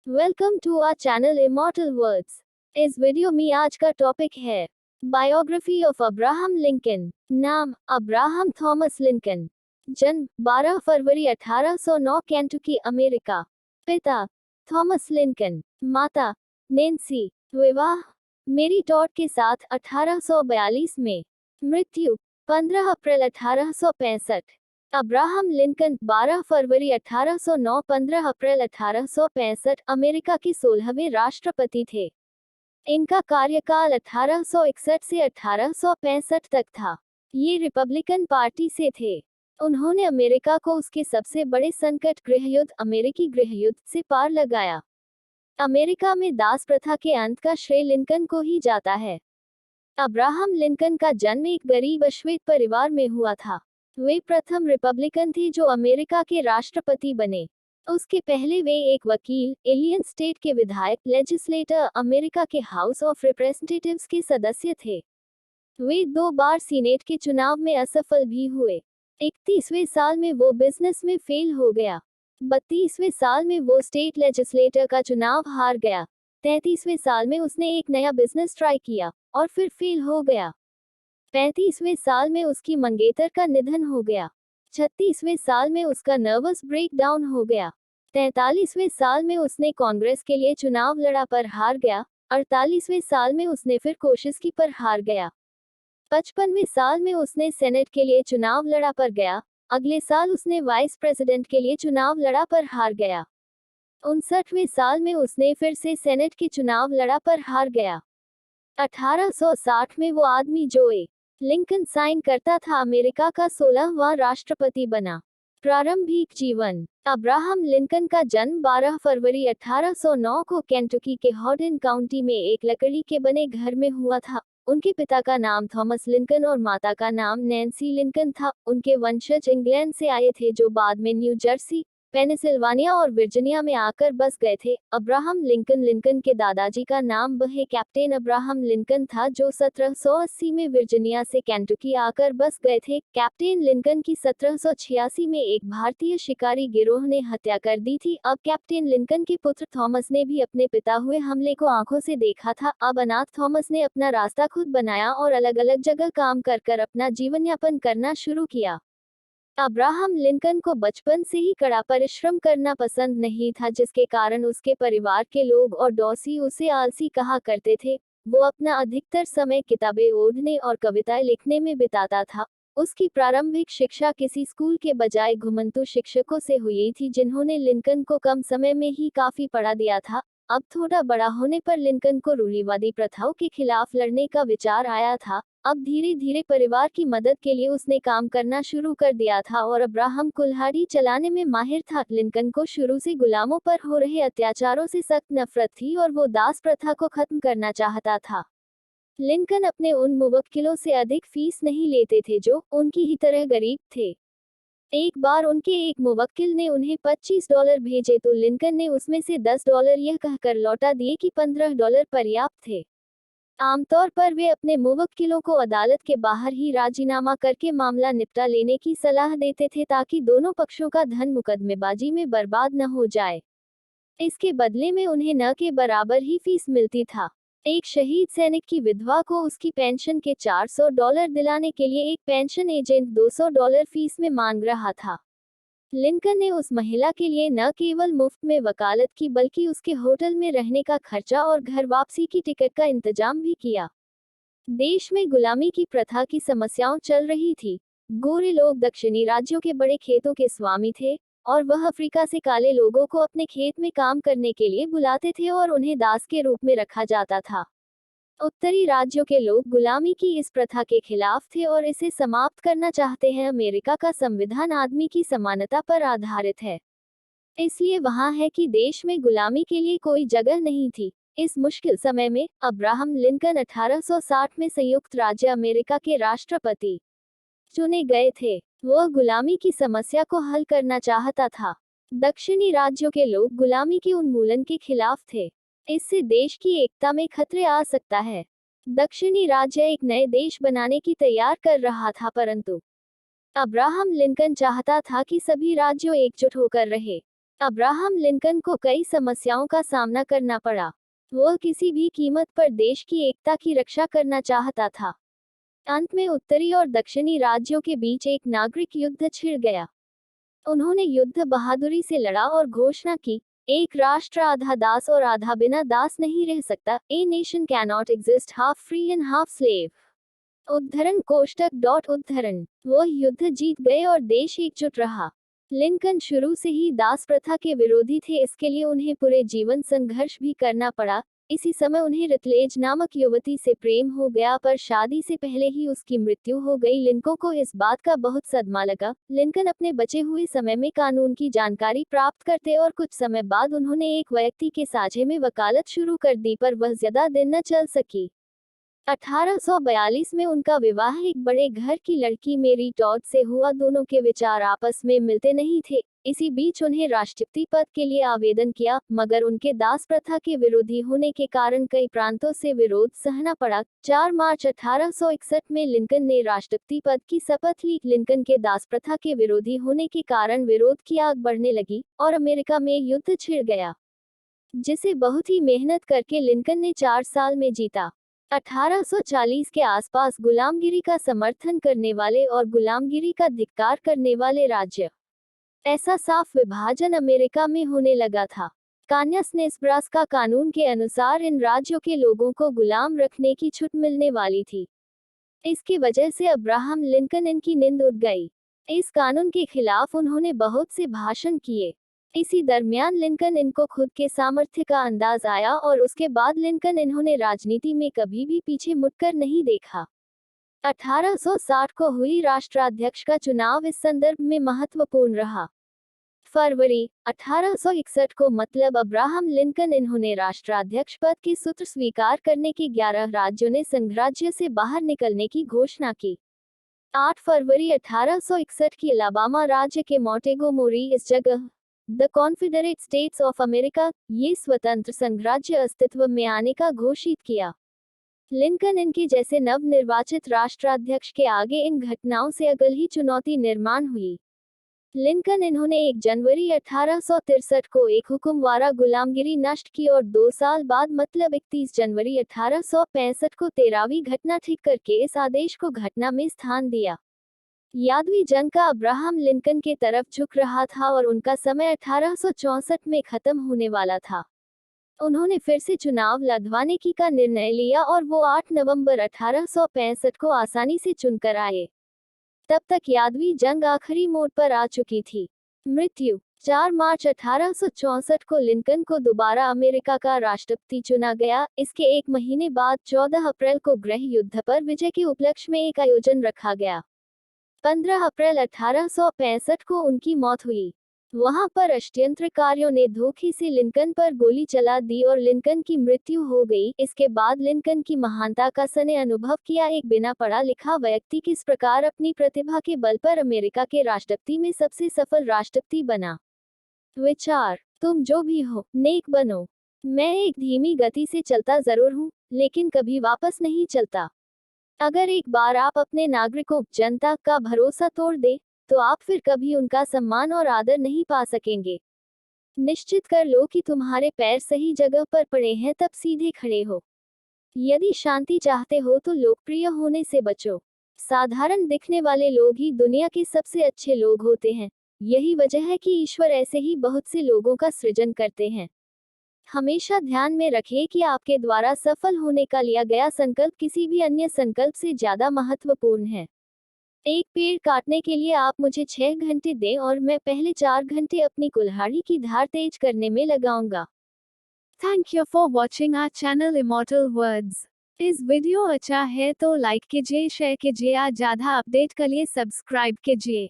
Welcome to our channel immortal words. इस video में आज का टॉपिक है बायोग्राफी ऑफ अब्राहम लिंकन। नाम अब्राहम थॉमस लिंकन। जन्म 12 फरवरी 1809 केंटुकी अमेरिका। पिता थॉमस लिंकन। माता नैन्सी। विवाह मेरी टॉड के साथ 1842 में। मृत्यु 15 अप्रैल 1865। अब्राहम लिंकन 12 फरवरी 1809 15 अप्रैल 1865 अमेरिका के 16वें राष्ट्रपति थे। इनका कार्यकाल 1861 से 1865 तक था। ये रिपब्लिकन पार्टी से थे। उन्होंने अमेरिका को उसके सबसे बड़े संकट गृहयुद्ध अमेरिकी गृहयुद्ध से पार लगाया। अमेरिका में दास प्रथा के अंत का श्रेय लिंकन को ही जाता है। अब्राहम लिंकन का जन्म एक गरीब अश्वेत परिवार में हुआ था। वे प्रथम रिपब्लिकन थे जो अमेरिका के राष्ट्रपति बने। उसके पहले वे एक वकील, इलियन स्टेट के विधायक, लेजिस्लेटर, अमेरिका के हाउस ऑफ रिप्रेजेंटेटिव्स के सदस्य थे। वे 2 बार सीनेट के चुनाव में असफल भी हुए। 31वें साल में वो बिजनेस में फेल हो गया। 32वें साल में वो स्टेट लेजिस्लेटर का चुनाव हार गया। 33वें साल में उसने एक नया बिजनेस ट्राई किया और फिर फेल हो गया। 35वें साल में उसकी मंगेतर का निधन हो गया। 36वें साल में उसका नर्वस ब्रेकडाउन हो गया। 43वें साल में उसने कांग्रेस के लिए चुनाव लड़ा पर हार गया। 48वें साल में उसने फिर कोशिश की पर हार गया। 55वें साल में उसने सेनेट के लिए चुनाव लड़ा पर गया। अगले साल उसने वाइस प्रेसिडेंट के लिए चुनाव लड़ा पर हार गया। 59वें साल में उसने फिर से सेनेट के चुनाव लड़ा पर हार गया। 1860 में वो आदमी जो लिंकन साइन करता था अमेरिका का 16वां राष्ट्रपति बना। प्रारंभिक जीवन अब्राहम लिंकन का जन्म 12 फरवरी 1809 को केंटुकी के हॉर्डन काउंटी में एक लकड़ी के बने घर में हुआ था। उनके पिता का नाम थॉमस लिंकन और माता का नाम नैन्सी लिंकन था। उनके वंशज इंग्लैंड से आए थे जो बाद में न्यू जर्सी, पेनिसिल्वानिया और वर्जीनिया में आकर बस गए थे। अब्राहम लिंकन के दादाजी का नाम बहे कैप्टन अब्राहम लिंकन था जो 1780 में वर्जीनिया से केंटुकी आकर बस गए थे। कैप्टन लिंकन की 1786 में एक भारतीय शिकारी गिरोह ने हत्या कर दी थी। अब कैप्टन लिंकन के पुत्र थॉमस ने भी अपने पिता हुए हमले को आंखों से देखा था। अब अनाथ थॉमस ने अपना रास्ता खुद बनाया और अलग अलग जगह काम कर अपना जीवन यापन करना शुरू किया। अब्राहम लिंकन को बचपन से ही कड़ा परिश्रम करना पसंद नहीं था, जिसके कारण उसके परिवार के लोग और डॉसी उसे आलसी कहा करते थे। वो अपना अधिकतर समय किताबें ओढ़ने और कविताएं लिखने में बिताता था। उसकी प्रारंभिक शिक्षा किसी स्कूल के बजाय घुमंतू शिक्षकों से हुई थी जिन्होंने लिंकन को कम समय में ही काफी पढ़ा दिया था। अब थोड़ा बड़ा होने पर लिंकन को रूढ़िवादी प्रथाओं के खिलाफ लड़ने का विचार आया था। अब धीरे धीरे परिवार की मदद के लिए उसने काम करना शुरू कर दिया था और अब्राहम कुल्हाड़ी चलाने में माहिर था। लिंकन को शुरू से गुलामों पर हो रहे अत्याचारों से सख्त नफरत थी और वो दास प्रथा को खत्म करना चाहता था। लिंकन अपने उन मुवक्किलों से अधिक फीस नहीं लेते थे जो उनकी ही तरह गरीब थे। एक बार उनके एक मुवक्किल ने उन्हें $25 भेजे तो लिंकन ने उसमें से $10 यह कहकर लौटा दिए कि $15 पर्याप्त थे। आमतौर पर वे अपने मुवक्किलों को अदालत के बाहर ही राजीनामा करके मामला निपटा लेने की सलाह देते थे ताकि दोनों पक्षों का धन मुकदमेबाजी में बर्बाद न हो जाए। इसके बदले में उन्हें न के बराबर ही फीस मिलती था। एक शहीद सैनिक की विधवा को उसकी पेंशन के $400 दिलाने के लिए एक पेंशन एजेंट $200 फीस में मांग रहा था। लिंकन ने उस महिला के लिए न केवल मुफ्त में वकालत की बल्कि उसके होटल में रहने का खर्चा और घर वापसी की टिकट का इंतजाम भी किया। देश में गुलामी की प्रथा की समस्याओं चल रही थी। गोरे लोग दक्षिणी राज्यों के बड़े खेतों के स्वामी थे और वह अफ्रीका से काले लोगों को अपने खेत में काम करने के लिए बुलाते थे और उन्हें दास के रूप में रखा जाता था। उत्तरी राज्यों के लोग गुलामी की इस प्रथा के खिलाफ थे और इसे समाप्त करना चाहते हैं। अमेरिका का संविधान आदमी की समानता पर आधारित है, इसलिए वहां है कि देश में गुलामी के लिए कोई जगह नहीं थी। इस मुश्किल समय में अब्राहम लिंकन 1860 में संयुक्त राज्य अमेरिका के राष्ट्रपति चुने गए थे। वह गुलामी की समस्या को हल करना चाहता था। दक्षिणी राज्यों के लोग गुलामी के उन्मूलन के खिलाफ थे। इससे देश की एकता में खतरे आ सकता है। दक्षिणी राज्य एक नए देश बनाने की तैयार कर रहा था, परंतु अब्राहम लिंकन चाहता था कि सभी राज्यों एकजुट होकर रहे। अब्राहम लिंकन को कई समस्याओं का सामना करना पड़ा। वह किसी भी कीमत पर देश की एकता की रक्षा करना चाहता था। अंत में उत्तरी और दक्षिणी राज्यों के बीच एक नागरिक युद्ध छिड़ गया। उन्होंने युद्ध बहादुरी से लड़ा और घोषणा की, एक राष्ट्र आधा दास और आधा बिना दास नहीं रह सकता। A nation cannot exist half free and half slave. उद्धरण कोष्टक डॉट उद्धरण। वह युद्ध जीत गए और देश एकजुट रहा। लिंकन शुरू से ही दास प्रथा के विरोधी थे, इसके लिए उन्हें पूरे जीवन संघर्ष भी करना पड़ा। इसी समय उन्हें रितलेज नामक युवती से प्रेम हो गया, पर शादी से पहले ही उसकी मृत्यु हो गई। लिंकन को इस बात का बहुत सदमा लगा। लिंकन अपने बचे हुए समय में कानून की जानकारी प्राप्त करते और कुछ समय बाद उन्होंने एक व्यक्ति के साझे में वकालत शुरू कर दी, पर वह ज्यादा दिन न चल सकी। 1842 में उनका विवाह एक बड़े घर की लड़की मेरी टॉड से हुआ। दोनों के विचार आपस में मिलते नहीं थे। इसी बीच उन्हें राष्ट्रपति पद के लिए आवेदन किया, मगर उनके दास प्रथा के विरोधी होने के कारण कई प्रांतों से विरोध सहना पड़ा। 4 मार्च 1861 में लिंकन ने राष्ट्रपति पद की शपथ ली। लिंकन के दास प्रथा के विरोधी होने के कारण विरोध की आग बढ़ने लगी और अमेरिका में युद्ध छिड़ गया, जिसे बहुत ही मेहनत करके लिंकन ने 4 साल में जीता। 1840 के आसपास गुलामगिरी का समर्थन करने वाले और गुलामगिरी का धिक्कार करने वाले राज्य, ऐसा साफ विभाजन अमेरिका में होने लगा था। कान्यास-नेब्रास्का कानून के अनुसार इन राज्यों के लोगों को गुलाम रखने की छूट मिलने वाली थी। इसकी वजह से अब्राहम लिंकन इनकी नींद उड़ गई। इस कानून के खिलाफ उन्होंने बहुत से भाषण किए। इसी दरमियान लिंकन इनको खुद के सामर्थ्य का अंदाज आया और उसके बाद लिंकन इन्होंने राजनीति में कभी भी पीछे मुड़कर नहीं देखा। 1860 को हुई राष्ट्राध्यक्ष का चुनाव इस संदर्भ में महत्वपूर्ण रहा। फरवरी 1861 को मतलब अब्राहम लिंकन इन्होंने राष्ट्राध्यक्ष पद के सूत्र स्वीकार करने के 11 राज्यों ने संघराज्य से बाहर निकलने की घोषणा की। 8 फरवरी 1861 की अलाबामा राज्य के मोंटेगोमरी इस जगह the Confederate states of America, ये स्वतंत्र संघराज्य अस्तित्व में आने का घोषित किया। लिंकन इनके जैसे नवनिर्वाचित राष्ट्राध्यक्ष के आगे इन घटनाओं से अगल ही चुनौती निर्माण हुई। लिंकन इन्होंने 1 जनवरी 1863 को एक हुक्मवारा गुलामगिरी नष्ट की और 2 साल बाद मतलब 31 जनवरी 1865 को 13वीं घटना ठीक करके इस आदेश को घटना में स्थान दिया। यादवी जंग का अब्राहम लिंकन के तरफ झुक रहा था और उनका समय 1864 में खत्म होने वाला था। उन्होंने फिर से चुनाव लड़वाने की का निर्णय लिया और वो 8 नवंबर 1865 को आसानी से चुनकर आए। तब तक यादवी जंग आखिरी मोड़ पर आ चुकी थी। मृत्यु 4 मार्च 1864 को लिंकन को दोबारा अमेरिका का राष्ट्रपति चुना गया। इसके एक महीने बाद 14 अप्रैल को गृह युद्ध पर विजय के उपलक्ष्य में एक आयोजन रखा गया। 15 अप्रैल 1865 को उनकी मौत हुई। वहां पर षड्यंत्रकारियों ने धोखे से लिंकन पर गोली चला दी और लिंकन की मृत्यु हो गई। इसके बाद लिंकन की महानता का सने अनुभव किया। एक बिना पढ़ा लिखा व्यक्ति किस प्रकार अपनी प्रतिभा के बल पर अमेरिका के राष्ट्रपति में सबसे सफल राष्ट्रपति बना। विचार, तुम जो भी हो, नेक बनो। मैं एक धीमी गति से चलता जरूर हूँ, लेकिन कभी वापस नहीं चलता। अगर एक बार आप अपने नागरिकों, जनता का भरोसा तोड़ दे, तो आप फिर कभी उनका सम्मान और आदर नहीं पा सकेंगे। निश्चित कर लो कि तुम्हारे पैर सही जगह पर पड़े हैं, तब सीधे खड़े हो। यदि शांति चाहते हो तो लोकप्रिय होने से बचो। साधारण दिखने वाले लोग ही दुनिया के सबसे अच्छे लोग होते हैं। यही वजह है कि ईश्वर ऐसे ही बहुत से लोगों का सृजन करते हैं। हमेशा ध्यान में रखिए कि आपके द्वारा सफल होने का लिया गया संकल्प किसी भी अन्य संकल्प से ज्यादा महत्वपूर्ण है। एक पेड़ काटने के लिए आप मुझे 6 घंटे दें और मैं पहले 4 घंटे अपनी कुल्हाड़ी की धार तेज करने में लगाऊंगा। Thank you for watching our channel immortal words. इस वीडियो अच्छा है तो लाइक कीजिए, शेयर कीजिए और ज्यादा अपडेट के लिए सब्सक्राइब कीजिए।